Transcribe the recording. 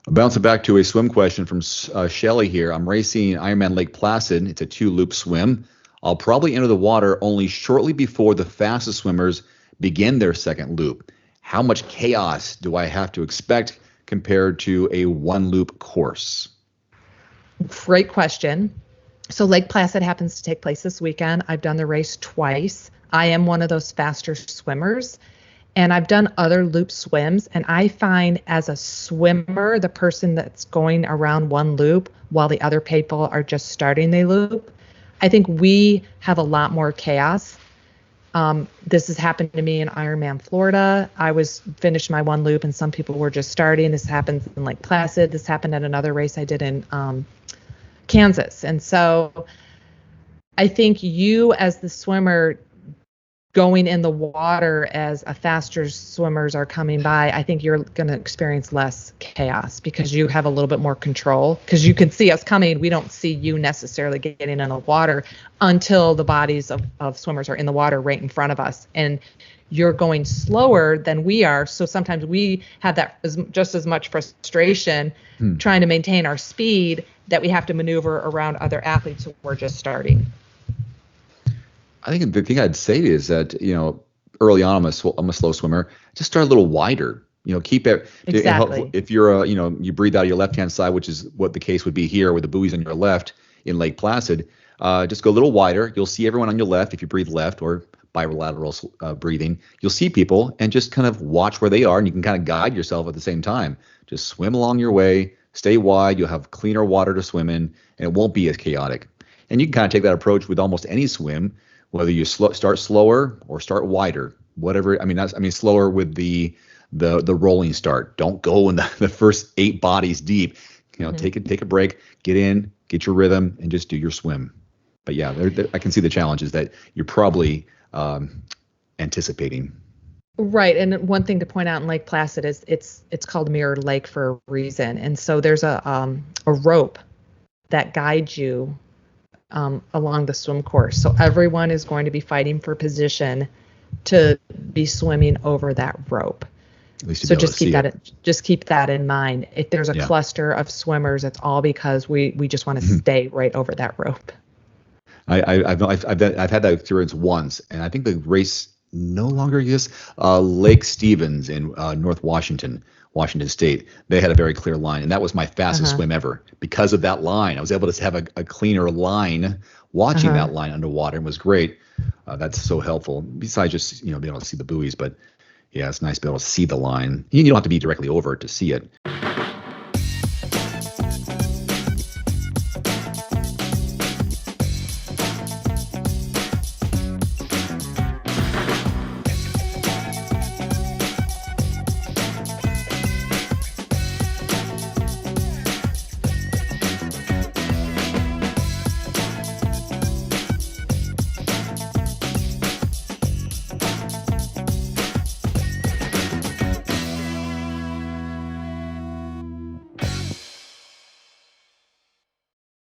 Bouncing back to a swim question from Shelly here. I'm racing Ironman Lake Placid. It's a 2-loop swim. I'll probably enter the water only shortly before the fastest swimmers begin their second loop. How much chaos do I have to expect compared to a 1-loop course? Great question. So Lake Placid happens to take place this weekend. I've done the race twice. I am one of those faster swimmers. And I've done other loop swims, and I find as a swimmer, the person that's going around one loop while the other people are just starting the loop, I think we have a lot more chaos. This has happened to me in Ironman Florida. I was finished my one loop and some people were just starting. This happens in Lake Placid. This happened at another race I did in Kansas. And so I think you as the swimmer going in the water as a faster swimmers are coming by, I think you're going to experience less chaos because you have a little bit more control because you can see us coming. We don't see you necessarily getting in the water until the bodies of swimmers are in the water right in front of us. And you're going slower than we are. So sometimes we have that just as much frustration trying to maintain our speed that we have to maneuver around other athletes who are just starting. I think the thing I'd say is that, early on, I'm a slow swimmer. Just start a little wider. Keep it. Exactly. If you're, you breathe out of your left-hand side, which is what the case would be here with the buoys on your left in Lake Placid, just go a little wider. You'll see everyone on your left if you breathe left or bilateral breathing. You'll see people and just kind of watch where they are, and you can kind of guide yourself at the same time. Just swim along your way, stay wide. You'll have cleaner water to swim in, and it won't be as chaotic. And you can kind of take that approach with almost any swim. Whether you start slower or start wider, whatever. Slower with the rolling start. Don't go in the first 8 bodies deep. Take a break, get in, get your rhythm, and just do your swim. But yeah, I can see the challenges that you're probably anticipating. Right, and one thing to point out in Lake Placid is it's called Mirror Lake for a reason, and so there's a rope that guides you along the swim course. So everyone is going to be fighting for position to be swimming over that rope. So just keep that in mind. If there's a cluster of swimmers, it's all because we just want to stay right over that rope. I've had that experience once, and I think the race no longer exists. Lake Stevens in North Washington State, they had a very clear line, and that was my fastest swim ever. Because of that line, I was able to have a cleaner line watching that line underwater, and was great. That's so helpful. Besides just being able to see the buoys, but yeah, it's nice to be able to see the line. You don't have to be directly over it to see it.